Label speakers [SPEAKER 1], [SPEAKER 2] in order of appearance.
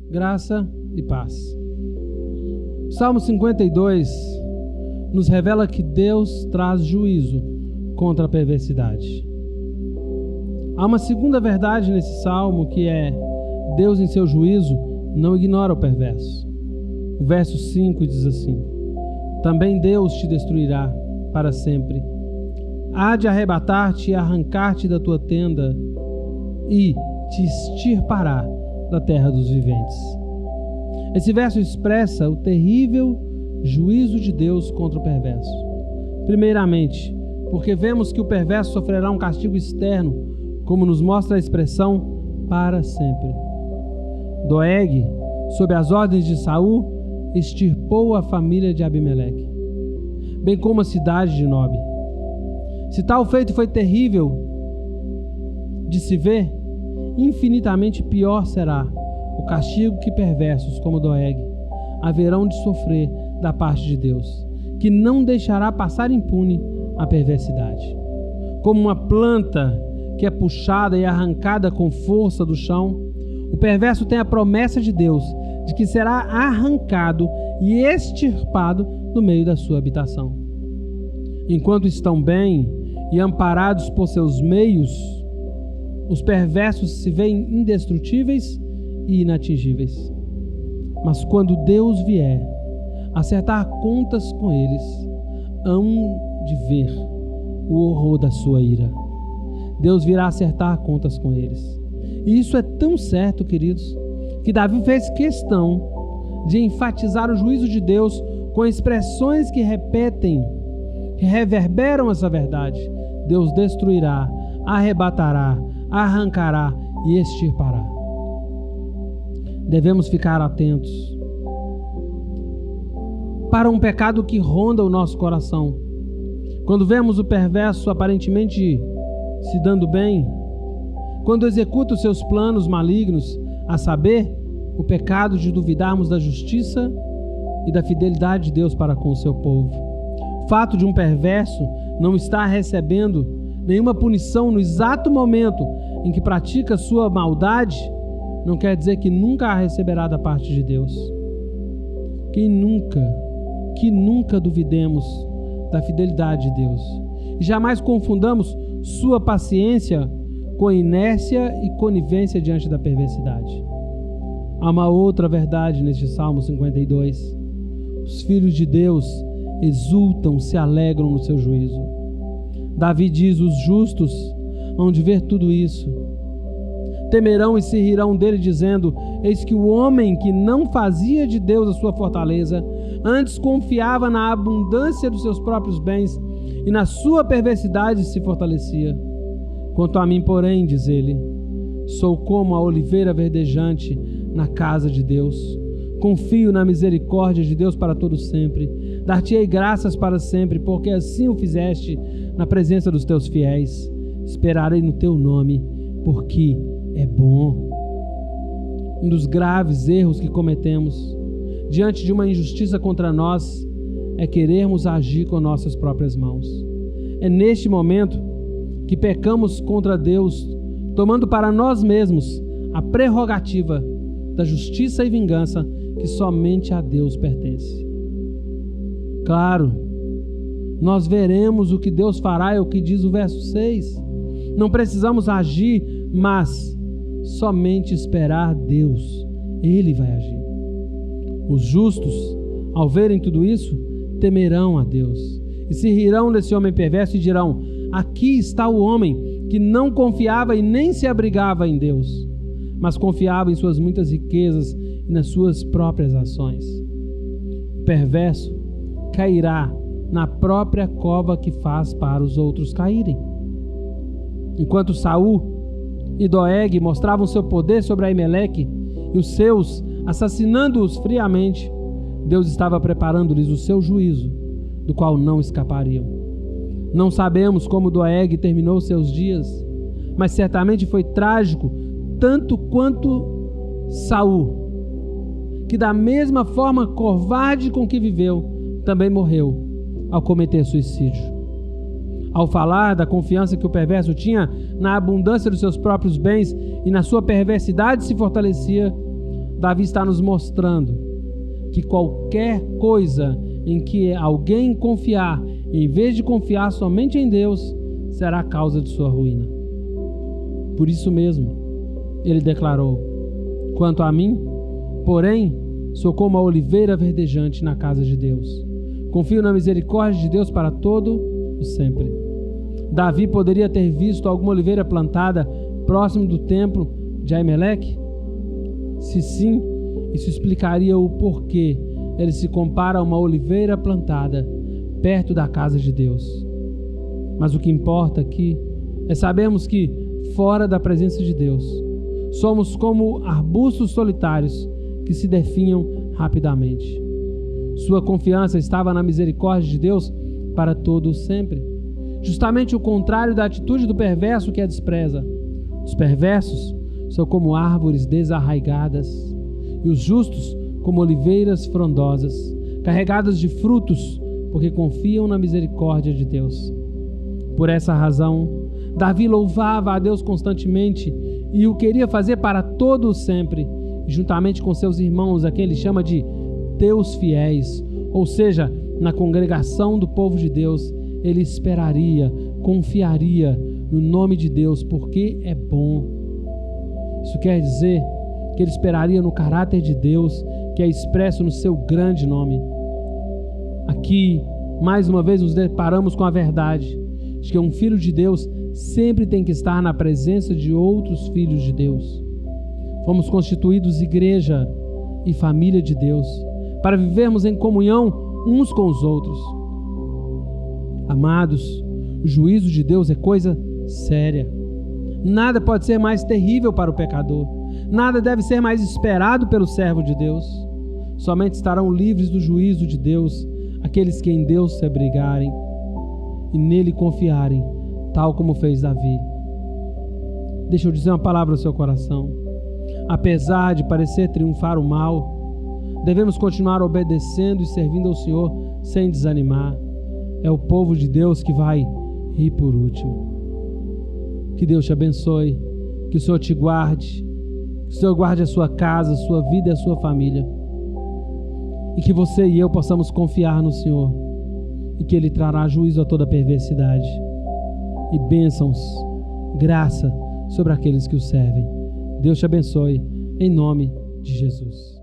[SPEAKER 1] graça e paz. O Salmo 52 nos revela que Deus traz juízo contra a perversidade. Há uma segunda verdade nesse salmo, que é: Deus, em seu juízo, não ignora o perverso. O verso 5 diz assim: também Deus te destruirá para sempre. Há de arrebatar-te e arrancar-te da tua tenda e te extirpará da terra dos viventes. Esse verso expressa o terrível juízo de Deus contra o perverso. Primeiramente, porque vemos que o perverso sofrerá um castigo externo, como nos mostra a expressão para sempre. Doeg, sob as ordens de Saul, extirpou a família de Abimeleque, bem como a cidade de Nob. Se tal feito foi terrível de se ver, infinitamente pior será o castigo que perversos como Doeg haverão de sofrer da parte de Deus, que não deixará passar impune a perversidade. Como uma planta que é puxada e arrancada com força do chão, o perverso tem a promessa de Deus de que será arrancado e extirpado do meio da sua habitação. Enquanto estão bem e amparados por seus meios, os perversos se veem indestrutíveis e inatingíveis. Mas quando Deus vier acertar contas com eles, hão de ver o horror da sua ira. Deus virá acertar contas com eles. E isso é tão certo, queridos, que Davi fez questão de enfatizar o juízo de Deus com expressões que repetem, que reverberam essa verdade. Deus destruirá, arrebatará, arrancará e extirpará. Devemos ficar atentos para um pecado que ronda o nosso coração. Quando vemos o perverso aparentemente se dando bem, quando executa os seus planos malignos, a saber, o pecado de duvidarmos da justiça e da fidelidade de Deus para com o seu povo. O fato de um perverso não estar recebendo nenhuma punição no exato momento em que pratica sua maldade não quer dizer que nunca a receberá da parte de Deus. Que nunca duvidemos da fidelidade de Deus e jamais confundamos sua paciência com inércia e conivência diante da perversidade. Há uma outra verdade neste Salmo 52. Os filhos de Deus exultam, se alegram no seu juízo. Davi diz: os justos hão de ver tudo isso. Temerão e se rirão dele, dizendo: eis que o homem que não fazia de Deus a sua fortaleza, antes confiava na abundância dos seus próprios bens e na sua perversidade se fortalecia. Quanto a mim, porém, diz ele, sou como a oliveira verdejante na casa de Deus. Confio na misericórdia de Deus para todo sempre. Dar-te-ei graças para sempre, porque assim o fizeste na presença dos teus fiéis. Esperarei no teu nome, porque é bom. Um dos graves erros que cometemos diante de uma injustiça contra nós é querermos agir com nossas próprias mãos. É neste momento que pecamos contra Deus, tomando para nós mesmos a prerrogativa da justiça e vingança que somente a Deus pertence. Claro, nós veremos o que Deus fará, é o que diz o verso 6. Não precisamos agir, mas somente esperar Deus. Ele vai agir. Os justos, ao verem tudo isso, temerão a Deus e se rirão desse homem perverso e dirão: aqui está o homem que não confiava e nem se abrigava em Deus, mas confiava em suas muitas riquezas e nas suas próprias ações. O perverso cairá na própria cova que faz para os outros caírem. Enquanto Saul e Doeg mostravam seu poder sobre Abimeleque e os seus, assassinando-os friamente, Deus estava preparando-lhes o seu juízo, do qual não escapariam. Não sabemos como Doeg terminou seus dias, mas certamente foi trágico, tanto quanto Saul, que da mesma forma covarde com que viveu, também morreu ao cometer suicídio. Ao falar da confiança que o perverso tinha na abundância dos seus próprios bens e na sua perversidade se fortalecia, Davi está nos mostrando que qualquer coisa em que alguém confiar, em vez de confiar somente em Deus, será a causa de sua ruína. Por isso mesmo, ele declarou: quanto a mim, porém, sou como a oliveira verdejante na casa de Deus. Confio na misericórdia de Deus para todo o sempre. Davi poderia ter visto alguma oliveira plantada próximo do templo de Aimeleque? Se sim, isso explicaria o porquê ele se compara a uma oliveira plantada perto da casa de Deus. Mas o que importa aqui é sabermos que, fora da presença de Deus, somos como arbustos solitários que se definham rapidamente. Sua confiança estava na misericórdia de Deus para todo sempre. Justamente o contrário da atitude do perverso que a despreza. Os perversos são como árvores desarraigadas e os justos como oliveiras frondosas, carregadas de frutos, porque confiam na misericórdia de Deus. Por essa razão, Davi louvava a Deus constantemente e o queria fazer para todo o sempre, juntamente com seus irmãos, a quem ele chama de Deus fiéis, ou seja, na congregação do povo de Deus, ele esperaria, confiaria no nome de Deus, porque é bom. Isso quer dizer que ele esperaria no caráter de Deus, que é expresso no seu grande nome. Aqui, mais uma vez, nos deparamos com a verdade de que um filho de Deus sempre tem que estar na presença de outros filhos de Deus. Fomos constituídos igreja e família de Deus, para vivermos em comunhão uns com os outros. Amados, o juízo de Deus é coisa séria. Nada pode ser mais terrível para o pecador. Nada deve ser mais esperado pelo servo de Deus. Somente estarão livres do juízo de Deus aqueles que em Deus se abrigarem e nele confiarem, tal como fez Davi. Deixa eu dizer uma palavra ao seu coração. Apesar de parecer triunfar o mal, devemos continuar obedecendo e servindo ao Senhor sem desanimar. É o povo de Deus que vai rir por último. Que Deus te abençoe, que o Senhor te guarde, que o Senhor guarde a sua casa, a sua vida e a sua família. E que você e eu possamos confiar no Senhor e que Ele trará juízo a toda perversidade e bênçãos, graça sobre aqueles que o servem. Deus te abençoe, em nome de Jesus.